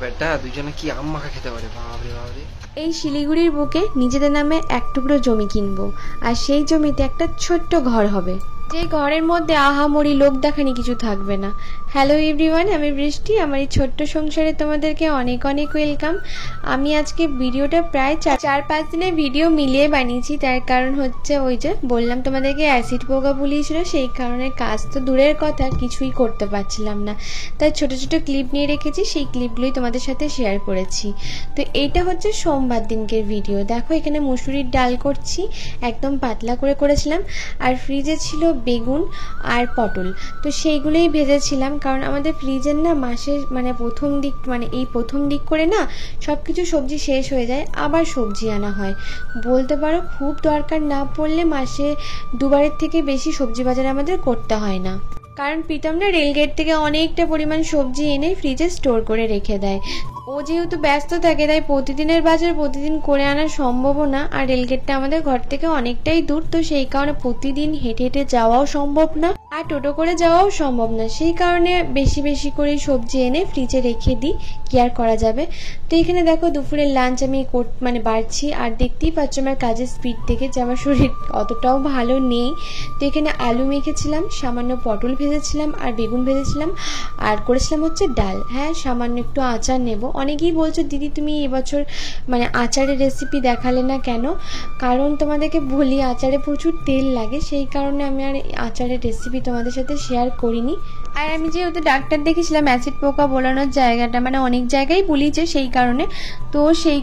বেটা দুজনে কি আম মাখা খেতে পারে, বাপরে বাপরে। এই শিলিগুড়ির বুকে নিজেদের নামে এক টুকরো জমি কিনবো, আর সেই জমিতে একটা ছোট্ট ঘর হবে, যে ঘরের মধ্যে আহামরি লোক দেখানি কিছু থাকবে না। হ্যালো এভরিওয়ান, আমি বৃষ্টি। আমার এই ছোট্ট সংসারে তোমাদেরকে অনেক অনেক ওয়েলকাম। আমি আজকে ভিডিওটা প্রায় 4-5 দিনের ভিডিও মিলিয়ে বানিয়েছি। তার কারণ হচ্ছে ওই যে বললাম তোমাদেরকে অ্যাসিড পোকা বুলিয়েছিল, সেই কারণে কাজ তো দূরের কথা, কিছুই করতে পারছিলাম না। তাই ছোট ছোট ক্লিপ নিয়ে রেখেছি, সেই ক্লিপগুলোই তোমাদের সাথে শেয়ার করেছি। তো এইটা হচ্ছে সোমবার দিনকের ভিডিও। দেখো এখানে মুসুরির ডাল করছি, একদম পাতলা করে করেছিলাম। আর ফ্রিজে ছিল বেগুন আর পটল, তো সেইগুলোই ভেজেছিলাম। কারণ আমাদের ফ্রিজের না মাসের এই প্রথম দিক করে না সব কিছু সবজি শেষ হয়ে যায়, আবার সবজি আনা হয়। বলতে পারো খুব দরকার না পড়লে মাসে দুবারের থেকে বেশি সবজি বাজার আমাদের করতে হয় না। কারণ প্রীতম না রেলগেট থেকে অনেকটা পরিমাণ সবজি এনে ফ্রিজে স্টোর করে রেখে দেয়। ও যেহেতু ব্যস্ত থাকে তাই প্রতিদিনের বাজার প্রতিদিন করে আনা সম্ভবও না। আর রেলগেটটা আমাদের ঘর থেকে অনেকটাই দূর, তো সেই কারণে প্রতিদিন হেঁটে হেঁটে যাওয়াও সম্ভব না, আর টোটো করে যাওয়াও সম্ভব না। সেই কারণে বেশি বেশি করে সবজি এনে ফ্রিজে রেখে দিই, কি আর করা যাবে। তো এখানে দেখো দুপুরের লাঞ্চ আমি বাড়ছি। আর দেখতেই পাচ্ছ আমার কাজের স্পিড থেকে যে আমার শরীর অতটাও ভালো নেই। তো এখানে আলু মেখেছিলাম, সামান্য পটল ভেজেছিলাম, আর বেগুন ভেজেছিলাম, আর করেছিলাম হচ্ছে ডাল। হ্যাঁ, সামান্য একটু আচার নেব। অনেকেই বলছো দিদি তুমি এবছর আচারের রেসিপি দেখালে না কেন? কারণ তোমাদেরকে বলি আচারে প্রচুর তেল লাগে, সেই কারণে আমি আর আচারের রেসিপি তোমাদের সাথে শেয়ার করিনি। আর আমি যেহেতু ডাক্তার দেখেছিলাম অ্যাসিড পোকা বোলানোর জায়গাটা অনেক জায়গায় বুলিয়েছে, সেই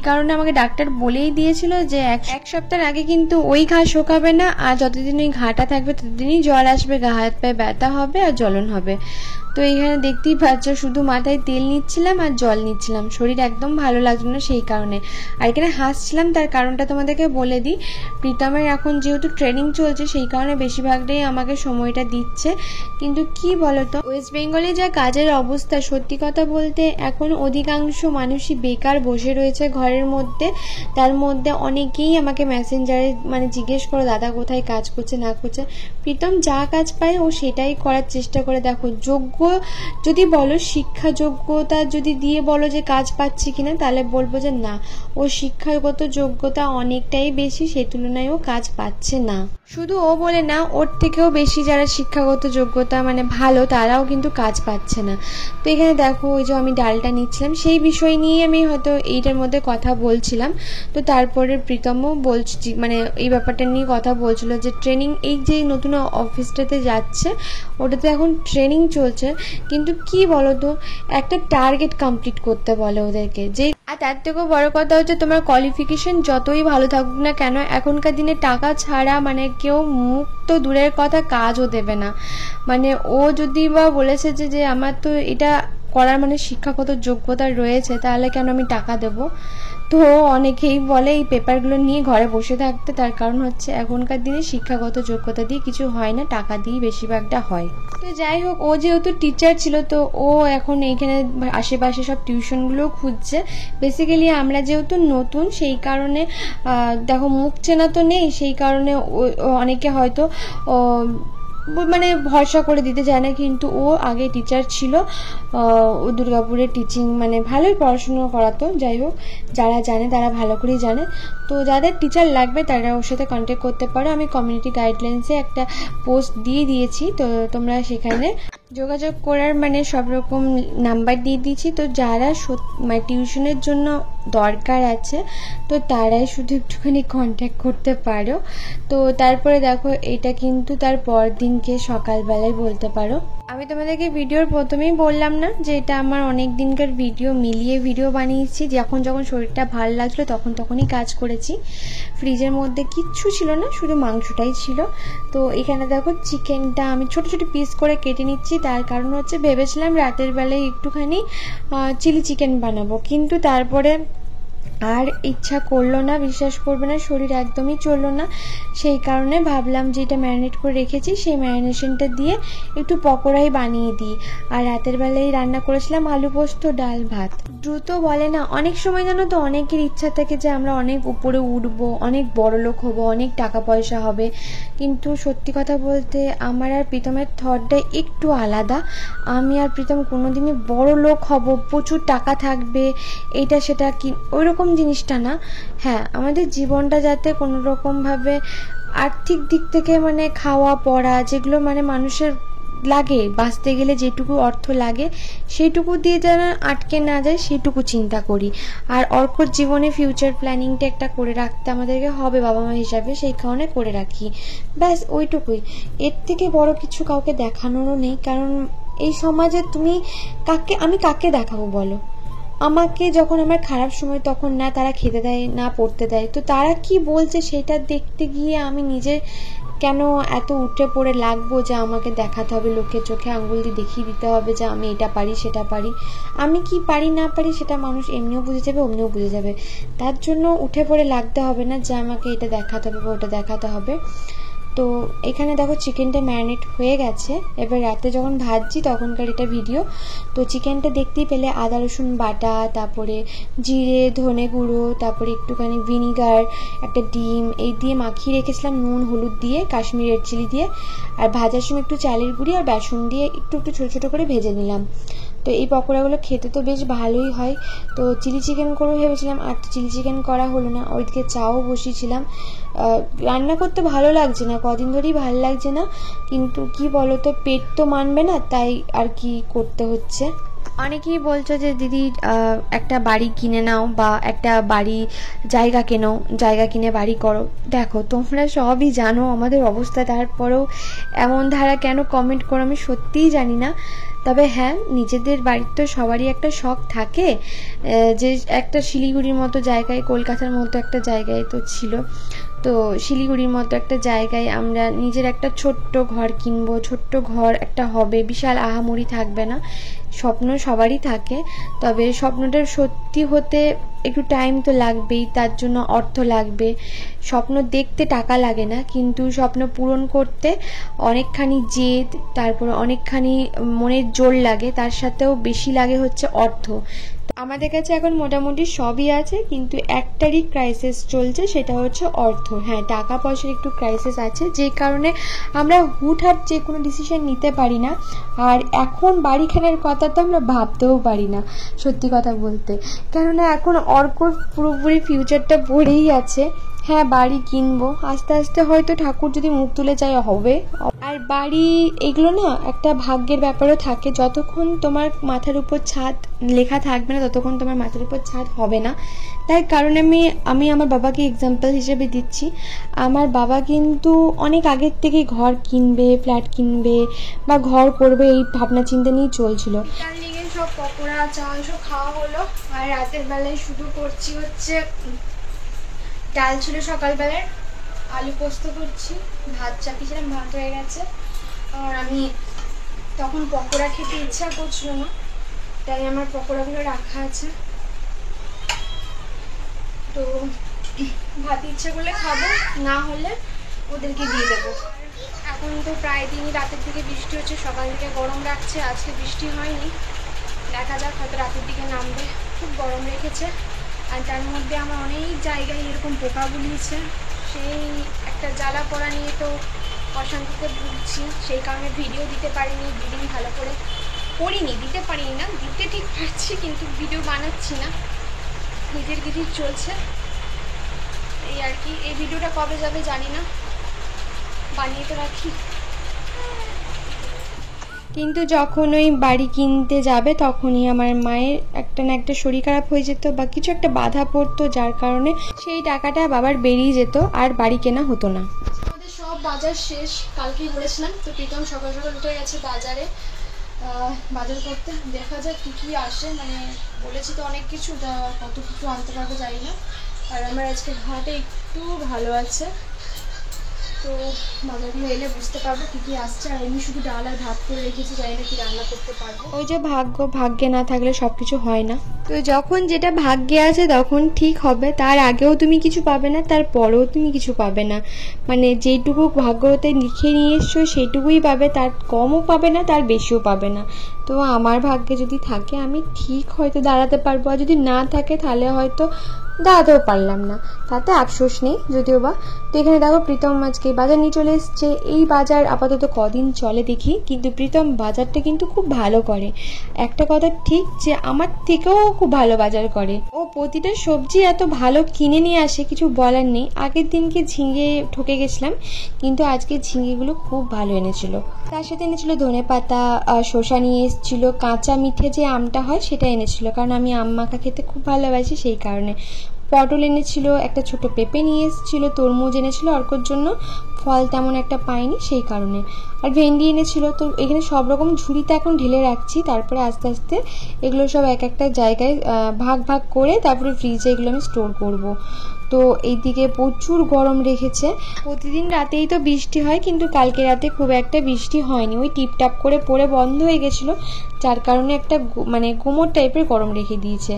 কারণে আমাকে ডাক্তার বলেই দিয়েছিল যে এক সপ্তাহ আগে কিন্তু ওই ঘা শোকাবে না, আর যতদিন ওই ঘাটা থাকবে ততদিনই জল আসবে, গা হাত পায়ে ব্যথা হবে আর জ্বলন হবে। তো এইখানে দেখতেই পাচ্ছ শুধু মাথায় তেল নিচ্ছিলাম আর জল নিচ্ছিলাম, শরীর একদম ভালো লাগলো না সেই কারণে। আর এখানে হাসছিলাম, তার কারণটা তোমাদেরকে বলে দিই। প্রীতমের এখন যেহেতু ট্রেনিং চলছে, সেই কারণে বেশিরভাগটাই আমাকে সময়টা দিচ্ছে। কিন্তু কি বলতো, ওয়েস্ট বেঙ্গলে যা কাজের অবস্থা, সত্যি কথা বলতে এখন অধিকাংশ মানুষই বেকার বসে রয়েছে ঘরের মধ্যে। তার মধ্যে অনেকেই আমাকে মেসেঞ্জারে জিজ্ঞেস করো দাদা কোথায় কাজ করছে না করছে। প্রীতম যা কাজ পায় ও সেটাই করার চেষ্টা করে। দেখো যোগ্য যদি বলো, শিক্ষা যোগ্যতা যদি দিয়ে বলো যে কাজ পাচ্ছি কিনা, তাহলে বলবো যে না, ও শিক্ষাগত যোগ্যতা অনেকটাই বেশি, সেই তুলনায় ও কাজ পাচ্ছে না। শুধু ও বলে না, ওর থেকেও বেশি যারা শিক্ষাগত যোগ্যতা ভালো, তারাও কিন্তু কাজ পাচ্ছে না। তো এখানে দেখো ওই যে আমি ডালটা নিচ্ছিলাম, সেই বিষয় নিয়ে আমি হয়তো এইটার মধ্যে কথা বলছিলাম। তো তারপরে প্রীতমও বলছি এই ব্যাপারটা নিয়ে কথা বলছিল যে ট্রেনিং, এই যে নতুন অফিসটাতে যাচ্ছে ওটাতে এখন ট্রেনিং চলছে, কিন্তু কি বলতো একটা টার্গেট কমপ্লিট করতে বলে ওদেরকে। যে আর তার থেকেও বড় কথা হচ্ছে তোমার কোয়ালিফিকেশন যতই ভালো থাকুক না কেন, এখনকার দিনে টাকা ছাড়া কেউ মুখ তো দূরের কথা কাজও দেবে না। ও যদি বা বলেছে যে আমার তো এটা করার শিক্ষাগত যোগ্যতা রয়েছে, তাহলে কেন আমি টাকা দেব? তো অনেকেই বলে এই পেপারগুলো নিয়ে ঘরে বসে থাকতে। তার কারণ হচ্ছে এখনকার দিনে শিক্ষাগত যোগ্যতা দিয়ে কিছু হয় না, টাকা দিয়ে বেশিরভাগটা হয়। তো যাই হোক, ও যেহেতু টিচার ছিল, তো ও এখন এইখানে আশেপাশে সব টিউশনগুলো খুঁজছে। বেসিক্যালি আমরা যেহেতু নতুন, সেই কারণে দেখো মুখ চেনা তো নেই, সেই কারণে অনেকে হয়তো ভরসা করে দিতে চায় না। কিন্তু ও আগে টিচার ছিল, ও দুর্গাপুরে টিচিং ভালোই পড়াশুনো করাতো। যাই হোক, যারা জানে তারা ভালো করেই জানে। তো যাদের টিচার লাগবে তারা ওর সাথে কন্ট্যাক্ট করতে পারো। আমি কমিউনিটি গাইডলাইন্সে একটা পোস্ট দিয়ে দিয়েছি, তো তোমরা সেখানে যোগাযোগ করার সব রকম নাম্বার দিয়ে দিয়েছি। তো যারা টিউশনের জন্য দরকার আছে, তো তারাই শুধু একটুখানি কন্ট্যাক্ট করতে পারো। তো তারপরে দেখো এটা কিন্তু তার পর দিনকে সকালবেলায় বলতে পারো। আমি তোমাদেরকে ভিডিওর প্রথমেই বললাম না যে এটা আমার অনেক দিনকার ভিডিও মিলিয়ে ভিডিও বানিয়েছি। যখন শরীরটা ভালো লাগলো তখনই কাজ করেছি। ফ্রিজের মধ্যে কিচ্ছু ছিল না, শুধু মাংসটাই ছিল। তো এখানে দেখো চিকেনটা আমি ছোট ছোট পিস করে কেটে নিচ্ছি। তার কারণ হচ্ছে ভেবেছিলাম রাতের বেলায় একটুখানি চিলি চিকেন বানাবো, কিন্তু তারপরে আর ইচ্ছা করলো না, বিশ্বাস করবে না, শরীর একদমই চললো না। সেই কারণে ভাবলাম যে এটা ম্যারিনেট করে রেখেছি, সেই ম্যারিনেশনটা দিয়ে একটু পকোড়াই বানিয়ে দিই। আর রাতের বেলায় রান্না করেছিলাম আলু পোস্ত, ডাল, ভাত। দ্রুত বলে না, অনেক সময় জানো তো অনেকের ইচ্ছা থাকে যে আমরা অনেক উপরে উঠবো, অনেক বড়লোক হবো, অনেক টাকা পয়সা হবে। কিন্তু সত্যি কথা বলতে আমার আর প্রীতমের থটটা একটু আলাদা। আমি আর প্রীতম কোনোদিনই বড়লোক হব, প্রচুর টাকা থাকবে, এটা সেটা কি ওইরকম জিনিসটা না। হ্যাঁ, আমাদের জীবনটা যাতে কোনো রকমভাবে আর্থিক দিক থেকে মানে খাওয়া পড়া যেগুলো মানে মানুষের লাগে, বাঁচতে গেলে যেটুকু অর্থ লাগে সেইটুকু দিয়ে যেন আটকে না যায় সেটুকু চিন্তা করি। আর অর্কর জীবনে ফিউচার প্ল্যানিংটা একটা করে রাখতে আমাদেরকে হবে বাবা মা হিসাবে, সেই কারণে করে রাখি, ব্যাস ওইটুকুই। এর থেকে বড় কিছু কাউকে দেখানোরও নেই, কারণ এই সমাজে আমি কাকে দেখাবো বলো? আমাকে যখন আমার খারাপ সময় তখন না তারা খেতে দেয় না পড়তে দেয়, তো তারা কি বলছে সেটা দেখতে গিয়ে আমি নিজে কেন এত উঠে পড়ে লাগবো যে আমাকে দেখাতে হবে, লোকের চোখে আঙ্গুল দিয়ে দেখিয়ে দিতে হবে যে আমি এটা পারি সেটা পারি। আমি কি পারি না পারি সেটা মানুষ এমনিও বুঝে যাবে, অমনিও বুঝে যাবে। তার জন্য উঠে পড়ে লাগতে হবে না যে আমাকে এটা দেখাতে হবে বা ওটা দেখাতে হবে। তো এখানে দেখো চিকেনটা ম্যারিনেট হয়ে গেছে। এবার রাতে যখন ভাজছি তখনকার এটা ভিডিও। তো চিকেনটা দেখতেই পেলে আদা রসুন বাটা, তারপরে জিরে ধনে গুঁড়ো, তারপরে একটুখানি ভিনিগার, একটা ডিম এই দিয়ে মাখিয়ে রেখেছিলাম, নুন হলুদ দিয়ে, কাশ্মীরি রেড চিলি দিয়ে। আর ভাজার সময় একটু চালের গুঁড়ি আর বেসন দিয়ে একটু একটু ছোটো ছোটো করে ভেজে নিলাম। তো এই পকোড়াগুলো খেতে তো বেশ ভালোই হয়। তো চিলি চিকেন করে ভেবেছিলাম, আর তো চিলি চিকেন করা হলো না। ওইদিকে চাও বসিয়েছিলাম। রান্না করতে ভালো লাগছে না, কদিন ধরেই ভালো লাগছে না, কিন্তু কি বলো তো, পেট তো মানবে না, তাই আর কি করতে হচ্ছে। অনেকেই বলছো যে দিদি একটা বাড়ি কিনে নাও বা একটা বাড়ি জায়গা কেনো, জায়গা কিনে বাড়ি করো। দেখো তোমরা সবই জানো আমাদের অবস্থা, তারপরেও এমন ধারা কেন কমেন্ট করো আমি সত্যিই জানি না। তবে হ্যাঁ, নিজেদের বাড়ির তো সবারই একটা শখ থাকে, যে একটা শিলিগুড়ির মতো জায়গায়, কলকাতার মতো একটা জায়গায় তো ছিল, তো শিলিগুড়ির মতো একটা জায়গায় আমরা নিজের একটা ছোট্ট ঘর কিনবো, ছোট্ট ঘর একটা হবে, বিশাল আহামরি থাকবে না। স্বপ্ন সবারই থাকে, তবে স্বপ্নটার সত্যি হতে একটু টাইম তো লাগবেই, তার জন্য অর্থ লাগবে। স্বপ্ন দেখতে টাকা লাগে না, কিন্তু স্বপ্ন পূরণ করতে অনেকখানি জেদ, তারপর অনেকখানি মনের জোর লাগে, তার সাথেও বেশি লাগে হচ্ছে অর্থ। আমাদের কাছে এখন মোটামুটি সবই আছে, কিন্তু একটারই ক্রাইসিস চলছে, সেটা হচ্ছে অর্থ। হ্যাঁ, টাকা পয়সার একটু ক্রাইসিস আছে, যে কারণে আমরা হুটহাট যে কোনো ডিসিশন নিতে পারি না। আর এখন বাড়ি কেনার কথা তো আমরা ভাবতেও পারি না সত্যি কথা বলতে, কেননা এখন অর্কর পুরোপুরি ফিউচারটা পড়েই আছে। হ্যাঁ, বাড়ি কিনবো আস্তে আস্তে, হয়তো ঠাকুর যদি মুখ তুলে যায় হবে। আর বাড়ি এগুলো না একটা ভাগ্যের ব্যাপারও থাকে, যতক্ষণ তোমার মাথার উপর ছাদ লেখা থাকবে না ততক্ষণ তোমার মাথার উপর ছাদ হবে না। তাই কারণে আমি আমার বাবাকে এক্সাম্পল হিসেবে দিচ্ছি। আমার বাবা কিন্তু অনেক আগের থেকে ঘর কিনবে, ফ্ল্যাট কিনবে বা ঘর করবে, এই ভাবনা চিন্তা নিয়েই চলছিল। দিকে সব পকোড়া চা সব খাওয়া হলো, আর রাতের বেলায় শুধু করছি হচ্ছে ডাল ছিল সকালবেলার, আলু পোস্ত করছি, ভাত চাপিয়েছিলাম, ভাত হয়ে গেছে। আর আমি তখন পকোড়া খেতে ইচ্ছা করছিল না, তাই আমার পকোড়াগুলো রাখা আছে। তো ভাত ইচ্ছে করলে খাবো, না হলে ওদেরকে দিয়ে দেবো। এখন তো প্রায় দিনই রাতের দিকে বৃষ্টি হচ্ছে, সকাল থেকে গরম রাখছে, আজকে বৃষ্টি হয়নি, দেখা যাক হয়তো রাতের দিকে নামবে। খুব গরম রেখেছে, আর তার মধ্যে আমার অনেক জায়গায় এরকম পোকা বুলিয়েছে, সেই একটা জ্বালা পড়া নিয়ে তো অশান্তিতে ভুগছি। সেই কারণে ভিডিও দিতে পারিনি, দুদিন ভালো করে করিনি, দিতে পারিনি না, দিতে ঠিক পারছি কিন্তু ভিডিও বানাচ্ছি না, নিজের কিছু চলছে এই আর কি। এই ভিডিওটা কবে যাবে জানি না, বানিয়ে তো রাখি। কিন্তু যখন ওই বাড়ি কিনতে যাবে তখনই আমার মায়ের একটা না একটা শরীর খারাপ হয়ে যেত বা কিছু একটা বাধা পড়তো, যার কারণে সেই টাকাটা বাবার বেরিয়ে যেত আর বাড়ি কেনা হতো না। আমাদের সব বাজার শেষ, কালকেই বলেছিলাম। তো প্রীতম সকাল সকাল উঠে গেছে বাজারে, বাজার করতে। দেখা যাক কী কী আসে, মানে বলেছি তো অনেক কিছু, কত কিছু আনতে পারবো জানি না। আর আমার আজকে ঘাটে একটু ভালো আছে, তো বাজারগুলো এলে বুঝতে পারবো কী কী আসছে। আর এমনি শুধু ডাল আর ভাত করে রেখেছি, জানি না কি রান্না করতে পারবো। ওই যে ভাগ্যে না থাকলে সব কিছু হয় না। তো যখন যেটা ভাগ্যে আছে তখন ঠিক হবে। তার আগেও তুমি কিছু পাবে না, তার পরেও তুমি কিছু পাবে না। মানে যেইটুকু ভাগ্যতে লিখে নিয়ে এসছো সেইটুকুই পাবে, তার কমও পাবে না, তার বেশিও পাবে না। তো আমার ভাগ্যে যদি থাকে আমি ঠিক হয়তো দাঁড়াতে পারবো, আর যদি না থাকে তাহলে হয়তো দাঁড়াতেও পারলাম না, তাতে আফসোস নেই যদিও বা। তো এখানে দেখো প্রীতম আজকে বাজার নিয়ে চলে এসছে। এই বাজার আপাতত কদিন চলে দেখি, কিন্তু প্রীতম বাজারটা কিন্তু খুব ভালো করে। একটা কথা ঠিক যে আমার থেকেও খুব ভালো বাজার করে। ও প্রতিটা সবজি এত ভালো কিনে নিয়ে আসে, কিছু বলার নেই। আগের দিনকে ঝিঙে ঠকে গেছিলাম, কিন্তু আজকে ঝিঙেগুলো খুব ভালো এনেছিল। তার সাথে এনেছিল ধনেপাতা, শসা নিয়ে এসেছিল, কাঁচা মিঠে যে আমটা হয় সেটা এনেছিল, কারণ আমি আম মাখা খেতে খুব ভালোবাসি সেই কারণে। পটল এনেছিল, একটা ছোট পেঁপে নিয়ে এসেছিল, তরমুজ এনেছিল অর্কর জন্য, ফল তেমন একটা পাইনি সেই কারণে, আর ভেন্ডি এনেছিল। তো এখানে সব রকম ঝুড়িতে এখন ঢেলে রাখছি, তারপরে আস্তে আস্তে এগুলো সব এক একটা জায়গায় ভাগ ভাগ করে তারপরে ফ্রিজে এগুলো আমি স্টোর করব। তো এইদিকে প্রচুর গরম রেখেছে। প্রতিদিন রাতেই তো বৃষ্টি হয়, কিন্তু কালকে রাতে খুব একটা বৃষ্টি হয়নি, ওই টিপটাপ করে পড়ে বন্ধ হয়ে গেছিলো, যার কারণে একটা মানে গুমোট টাইপের গরম রেখে দিয়েছে।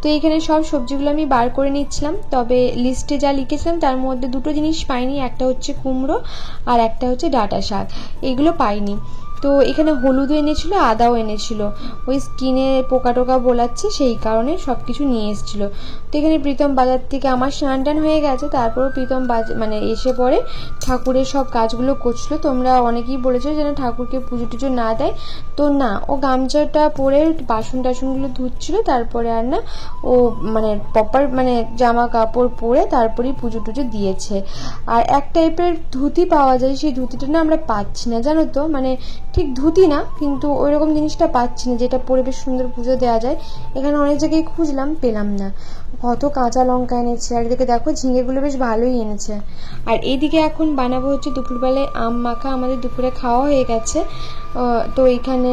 তো এখানে সব সবজিগুলো আমি বার করে নিচ্ছিলাম, তবে লিস্টে যা লিখেছিলাম তার মধ্যে দুটো জিনিস পাইনি, একটা হচ্ছে কুমড়ো আর একটা হচ্ছে ডাঁটা শাক, এগুলো পাইনি। তো এখানে হলুদও এনেছিল, আদাও এনেছিল, ওই স্কিনে পোকা টোকা বোলাচ্ছে সেই কারণে সব কিছু নিয়ে এসেছিলো। তো এখানে প্রীতম বাজার থেকে, আমার স্নান টান হয়ে গেছে, তারপরও প্রীতম মানে এসে পরে ঠাকুরের সব কাজগুলো করছিলো। তোমরা অনেকেই বলেছো যেন ঠাকুরকে পুজো টুজো না দেয়, তো না, ও গামছাটা পরে বাসন টাসনগুলো ধুচ্ছিল, তারপরে আর না ও মানে প্রপার মানে জামা কাপড় পরে তারপরেই পুজো টুজো দিয়েছে। আর এক টাইপের ধুতি পাওয়া যায়, সেই ধুতিটা না আমরা পাচ্ছি না জানো তো, মানে ঠিক ধুতি না কিন্তু ওই রকম জিনিসটা পাচ্ছি না যেটা পরে বেশ সুন্দর পুজো দেওয়া যায়। এখানে অনেক জায়গায় খুঁজলাম, পেলাম না। কত কাঁচা লঙ্কা এনেছে, আর এদিকে দেখো ঝিঙেগুলো বেশ ভালোই এনেছে। আর এইদিকে এখন বানাবো হচ্ছে দুপুরবেলায় আম মাখা, আমাদের দুপুরে খাওয়া হয়ে গেছে। তো এইখানে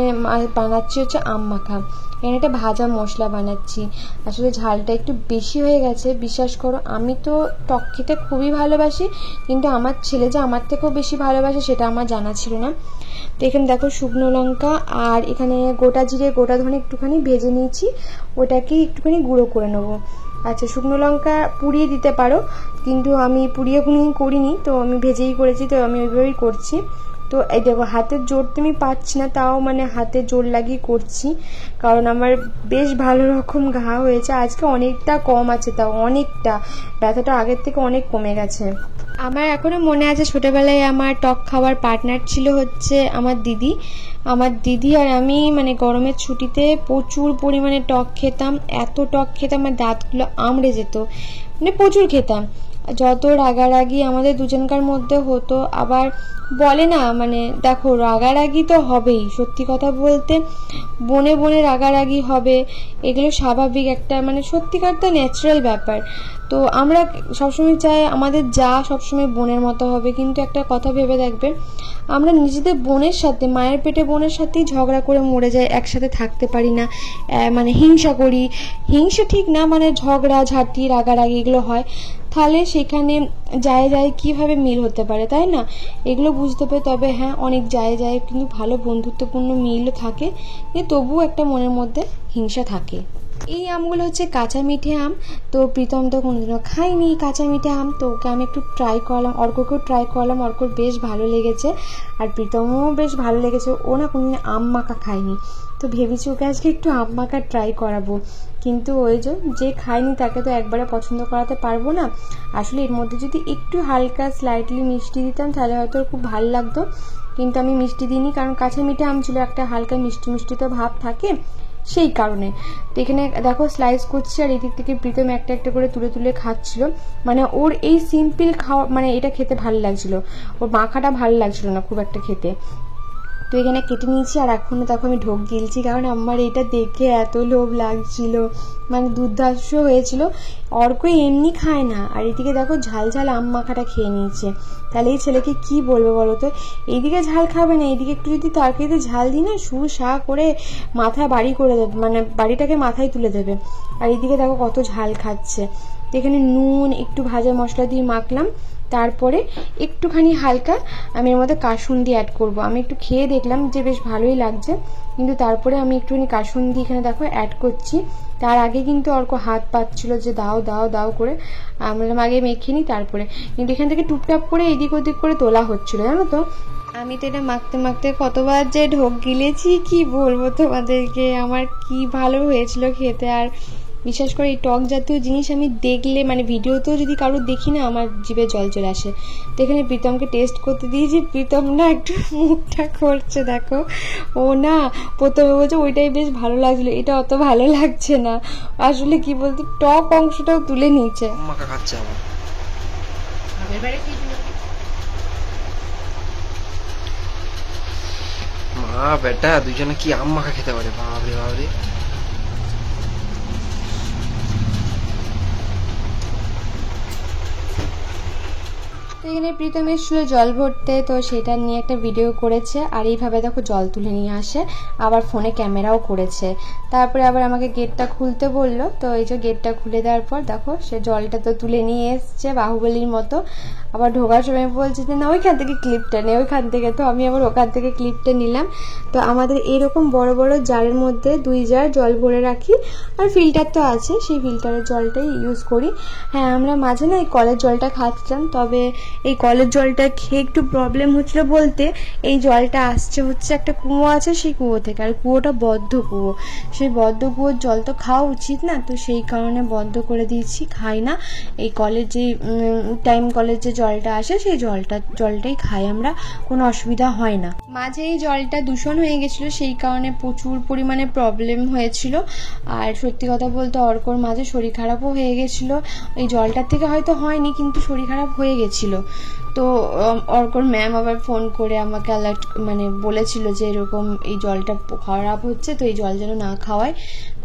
বানাচ্ছি হচ্ছে আম মাখা, এখানে একটা ভাজা মশলা বানাচ্ছি। আসলে ঝালটা একটু বেশি হয়ে গেছে, বিশ্বাস করো। আমি তো টক খেতে খুবই ভালোবাসি, কিন্তু আমার ছেলে যে আমার থেকেও বেশি ভালোবাসে সেটা আমার জানা ছিল না। তো এখানে দেখো শুকনো লঙ্কা আর এখানে গোটা জিরে গোটা ধনে একটুখানি ভেজে নিয়েছি, ওটাকে একটুখানি গুঁড়ো করে নেবো। আচ্ছা, শুকনো লঙ্কা পুড়িয়ে দিতে পারো, কিন্তু আমি পুড়িয়ে কোনোদিন করিনি, তো আমি ভেজেই করেছি, তো আমি ওইভাবেই করছি। তো এই দেখো হাতের জোর তুমি পাচ্ছি না, তাও মানে হাতে জোর লাগিয়ে করছি, কারণ আমার বেশ ভালো রকম ঘা হয়েছে। আজকে অনেকটা কম আছে, তাও অনেকটা, ব্যথাটা আগের থেকে অনেক কমে গেছে। আমার এখনো মনে আছে ছোটবেলায় আমার টক খাওয়ার পার্টনার ছিল হচ্ছে আমার দিদি আর আমি, মানে গরমের ছুটিতে প্রচুর পরিমাণে টক খেতাম, এত টক খেতাম আর দাঁতগুলো আমড়ে যেত, মানে প্রচুর খেতাম। যত রাগারাগি আমাদের দুজনকার মধ্যে হতো, আবার বলে না মানে দেখো রাগারাগি তো হবেই, সত্যি কথা বলতে বনে বনে রাগারাগি হবে, এগুলো স্বাভাবিক একটা মানে সত্যিকার তো ন্যাচারাল ব্যাপার। তো আমরা সবসময় চাই আমাদের যা সবসময় বোনের মতো হবে, কিন্তু একটা কথা ভেবে দেখবে, আমরা নিজেদের বোনের সাথে, মায়ের পেটে বোনের সাথেই ঝগড়া করে মরে যাই, একসাথে থাকতে পারি না, মানে হিংসা করি, হিংসা ঠিক না, মানে ঝগড়া ঝাঁটি রাগারাগি এগুলো হয়, তাহলে সেখানে যায় কিভাবে মিল হতে পারে, তাই না? এগুলো বুঝতে হবে। তবে হ্যাঁ, অনেক যায় কিন্তু ভালো বন্ধুত্বপূর্ণ মিলও থাকে, কিন্তু তবুও একটা মনের মধ্যে হিংসা থাকে। এই আমগুলো হচ্ছে কাঁচা মিঠে আম, তো প্রীতম তো কোনোদিনও খাইনি কাঁচা মিঠে আম, তো ওকে আমি একটু ট্রাই করলাম, অর্ককেও ট্রাই করলাম, অর্কর বেশ ভালো লেগেছে, আর প্রীতমও বেশ ভালো লেগেছে। ও না কোনোদিন আম মাখা খায়নি, তো ভেবেছি ওকে আজকে একটু আম মাখা ট্রাই করাবো, কিন্তু ওই যে খায়নি তাকে তো একবারে পছন্দ করাতে পারবো না। আসলে এর মধ্যে যদি একটু হালকা স্লাইটলি মিষ্টি দিতাম তাহলে হয়তো খুব ভালো লাগতো, কিন্তু আমি মিষ্টি দিইনি, কারণ কাঁচা মিঠে আম ছিল, একটা হালকা মিষ্টি মিষ্টি তো ভাব থাকে সেই কারণে। তো এখানে দেখো স্লাইস করছি, আর এদিক থেকে প্রীতম একটা একটা করে তুলে তুলে খাচ্ছিল, মানে ওর এই সিম্পল খাওয়া মানে এটা খেতে ভালো লাগছিল, ওর মাখাটা ভালো লাগছিল না খুব একটা খেতে। তো এখানে কেটে নিয়েছি, আর এখনো দেখো আমি ঢোক গিলছি, কারণ আমার এটা দেখে এত লোভ লাগছিল, মানে দুর্ধর্ষ হয়েছিল। অর্ক এমনি খায় না, আর এদিকে দেখো ঝাল ঝাল আম মাখাটা খেয়ে নিয়েছে, তাহলে এই ছেলেকে কি বলবো বলো তো? এইদিকে ঝাল খাবে না, এইদিকে একটু যদি তরকারিতে ঝাল দিই না, সু সা করে মাথায় বাড়ি করে দেবে, মানে বাড়িটাকে মাথায় তুলে দেবে। আর এইদিকে দেখো কত ঝাল খাচ্ছে। তো এখানে নুন একটু ভাজা মশলা দিয়ে মাখলাম, তারপরে একটুখানি হালকা আমি এর মধ্যে কাসুন্দি অ্যাড করব। আমি একটু খেয়ে দেখলাম যে বেশ ভালোই লাগছে, কিন্তু তারপরে আমি একটুখানি কাসুন্দি এখানে দেখো অ্যাড করছি। তার আগে কিন্তু অর্ক হাত পাচ্ছিল যে দাও দাও দাও করে, আমরা আগে মেখে নিই তারপরে, কিন্তু এখান থেকে টুকটাক করে এদিক ওদিক করে তোলা হচ্ছিল জানো তো। আমি তো এটা মাখতে মাখতে কতবার যে ঢোক গিলেছি কি বলবো তোমাদেরকে, আমার কি ভালো হয়েছিল খেতে। আর বিশেষ করে এই টক জাতীয় জিনিস আমি দেখলে মানে ভিডিওতেও যদি কারোর দেখি না আমার জিভে জল চলে আসে। তো এখানে প্রীতমকে টেস্ট করতে দিয়েছি, প্রীতম না একটু মুখটা করছে দেখো, ও না প্রথমে বলছে ওইটাই বেশ ভালো লাগছিল, এটা অত ভালো লাগছে না। আসলে কি বলতে টক অংশটাও তুলে নিয়েছে। মা বেটা দুজনে কি আম মাখা খেতে পারে, বাবরে বাবরে। তো এখানে প্রীতম এসেছিল জল ভরতে, তো সেটা নিয়ে একটা ভিডিও করেছে। আর এইভাবে দেখো জল তুলে নিয়ে আসে, আবার ফোনে ক্যামেরাও করেছে। তারপরে আবার আমাকে গেটটা খুলতে বললো, তো এই যে গেটটা খুলে দেওয়ার পর দেখো সে জলটা তো তুলে নিয়ে এসছে বাহুবলীর মতো। আবার ঢোকার সময় বলছে যে না ওইখান থেকে ক্লিপটা নে, ওইখান থেকে। তো আমি আবার ওখান থেকে ক্লিপটা নিলাম। তো আমাদের এরকম বড় বড় জারের মধ্যে 2 জার জল ভরে রাখি, আর ফিল্টার তো আছে, সেই ফিল্টারের জলটাই ইউজ করি। হ্যাঁ, আমরা মাঝে না এই কলের জলটা খাচ্ছিলাম, তবে এই কলের জলটা খেয়ে একটু প্রবলেম হচ্ছিল বলতে, এই জলটা আসছে হচ্ছে একটা কুয়ো আছে সেই কুয়ো থেকে, আর কুয়োটা বদ্ধ কুয়ো। সেই বদ্ধ কুয়োর জল তো খাওয়া উচিত না, তো সেই কারণে বন্ধ করে দিয়েছি, খাই না। এই কলের যে টাইম কলের যে জলটা আসে সেই জলটাই খাই আমরা, কোনো অসুবিধা হয় না। মাঝে এই জলটা দূষণ হয়ে গেছিলো, সেই কারণে প্রচুর পরিমাণে প্রবলেম হয়েছিল। আর সত্যি কথা বলতে অর্কর মাঝে শরীর খারাপও হয়ে গেছিলো। এই জলটার থেকে হয়তো হয়নি, কিন্তু শরীর খারাপ হয়ে গেছিলো। তো অর্কর ম্যাম আবার ফোন করে আমাকে অ্যালার্ট মানে বলেছিল যে এরকম এই জলটা খারাপ হচ্ছে, তো এই জল যেন না খাওয়ায়।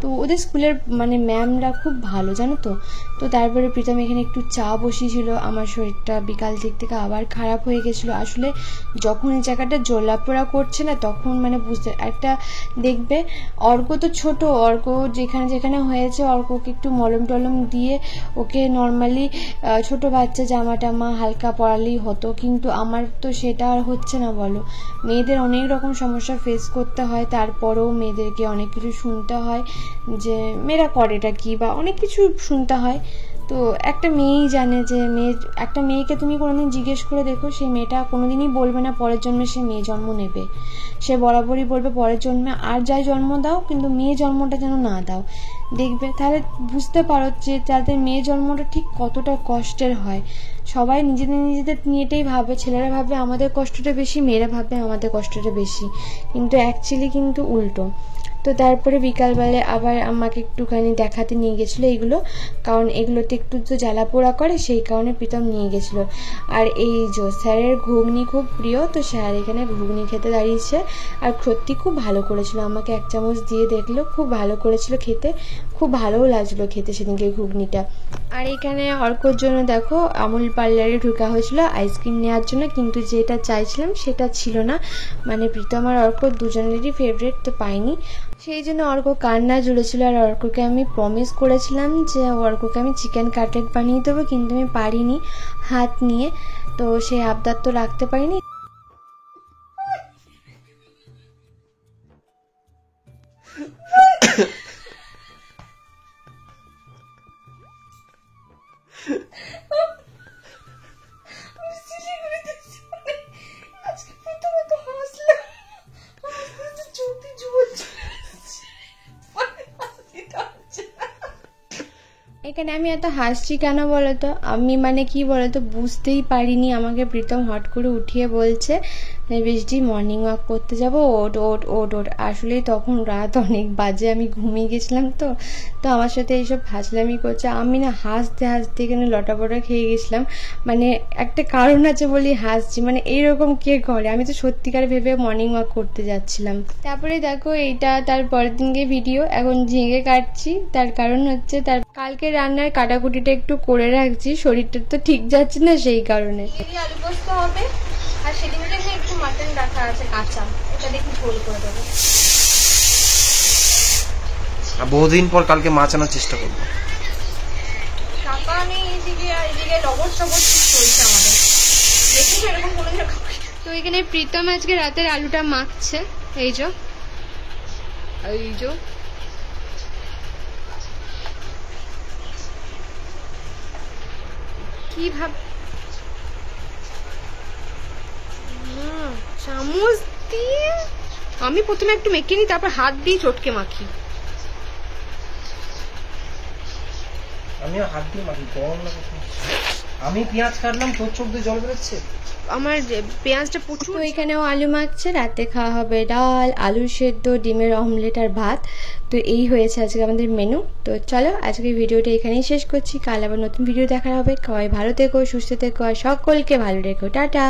তো ওদের স্কুলের মানে ম্যামরা খুব ভালো জানো তো। তো তারপরে প্রীতম এখানে একটু চা বসিয়েছিল, আমার শরীরটা বিকাল দিক থেকে আবার খারাপ হয়ে গেছিলো। আসলে যখন এই জায়গাটা জ্বলাপোড়া করছে না তখন মানে বুঝতে একটা দেখবে, অর্ক তো ছোট, অর্ক যেখানে যেখানে হয়েছে অর্ককে একটু মলম টলম দিয়ে ওকে নর্মালি ছোট বাচ্চা জামা টামা হালকা পরালেই হতো, কিন্তু আমার তো সেটা আর হচ্ছে না বলো। মেয়েদের অনেক রকম সমস্যা ফেস করতে হয়, তারপরেও মেয়েদেরকে অনেক কিছু শুনতে হয় যে মেয়েরা করেটা কি বা অনেক কিছু শুনতে হয়। তো একটা মেয়েই জানে যে একটা মেয়েকে তুমি কোনোদিন জিজ্ঞেস করে দেখো, সেই মেয়েটা কোনোদিনই বলবে না পরের জন্মে সে মেয়ে জন্ম নেবে। সে বরাবরই বলবে পরের জন্মে আর যাই জন্ম দাও, কিন্তু মেয়ে জন্মটা যেন না দাও। দেখবে তাহলে বুঝতে পারো যে তাদের মেয়ে জন্মটা ঠিক কতটা কষ্টের হয়। সবাই নিজেদের নিয়েটাই ভাবে, ছেলেরা ভাবে আমাদের কষ্টটা বেশি, মেয়েরা ভাবে আমাদের কষ্টটা বেশি, কিন্তু অ্যাকচুয়ালি কিন্তু উল্টো। তো তারপরে বিকালবেলায় আবার আমাকে একটুখানি দেখাতে নিয়ে গেছিলো এইগুলো, কারণ এগুলোতে একটু তো জ্বালা পোড়া করে, সেই কারণে প্রীতম নিয়ে গেছিলো। আর এই যে স্যারের ঘুগনি খুব প্রিয়, তো স্যার এখানে ঘুগনি খেতে দাঁড়িয়েছে। আর সত্যি খুব ভালো করেছিল, আমাকে 1 চামচ দিয়ে দেখলো, খুব ভালো করেছিল খেতে, খুব ভালোও লাগছিলো খেতে সেদিনকে ঘুগনিটা। আর এখানে অর্কর জন্য দেখো আমুল পার্লারে ঢোকা হয়েছিল আইসক্রিম নেওয়ার জন্য, কিন্তু যেটা চাইছিলাম সেটা ছিল না। মানে প্রীতম আর অর্ক দুজনেরই ফেভারিট, তো পাইনি, সেই জন্য অর্ক কান্না জুড়েছিল। আর অর্ককে আমি প্রমিস করেছিলাম যে অর্ককে আমি চিকেন কাটলেট বানিয়ে দেবো, কিন্তু আমি পারিনি হাত নিয়ে, তো সেই আবদার তো রাখতে পারিনি। এখানে আমি এত হাসছি কেন বলতো, আমি মানে কি বলতো বুঝতেই পারিনি, আমাকে প্রীতম হট করে উঠিয়ে বলছে বৃষ্টি মর্নিং ওয়াক করতে যাবো, ওট ওট ওট ওট। আসলেই তখন রাত অনেক বাজে, আমি ঘুমিয়ে গেছিলাম। তো আমার সাথে এইসব ফাজলামি করছে, আমি না হাসতে হাসতে এখানে লটাপটা খেয়ে গেছিলাম। মানে একটা কারণ আছে বলি হাসছি, মানে এইরকম কে করে, আমি তো সত্যিকার ভেবে মর্নিং ওয়াক করতে যাচ্ছিলাম। তারপরে দেখো এইটা তার পরের দিনকে ভিডিও, এখন ঝিঙে কাটছি, তার কারণ হচ্ছে তার কালকে রান্নার কাটাকুটিটা একটু করে রাখছি, শরীরটা তো ঠিক যাচ্ছে না সেই কারণে। আলু পোস্ত হবে, আর সেদিনকে একটু মাটন রাখা আছে কাঁচা, এটা দেখি ঝোল করে দেবো। বহুদিন পর কালকে মাছ আনার চেষ্টা করবো। টাকা নেই এদিকে আর এদিকে লবণ সবর চলছে আমাদের, দেখুন এরকম কোনো রকম। তো এখানে প্রীতম আজকে রাতের আলুটা মাখছে, এই যে কি ভাব চামচ দিয়ে আমি প্রথমে একটু মেখে নিই, তারপর হাত দিয়ে চটকে মাখি। আমিও হাত দিয়ে মাখি, গরম লাগে। আমি পেঁয়াজ কাটলাম, তোর চোখ দিয়ে জল বেরোচ্ছে। আমার পেঁয়াজটা প্রচুর। তো এখানেও আলু মাখছে, রাতে খাওয়া হবে ডাল, আলু সেদ্ধ, ডিমের অমলেট আর ভাত। তো এই হয়েছে আজকে আমাদের মেনু। তো চলো আজকে ভিডিওটা এখানেই শেষ করছি, কাল আবার নতুন ভিডিও দেখা হবে। সবাই ভালো থেকো, সুস্থ থেকো আর সকলকে ভালো রেখো। টাটা।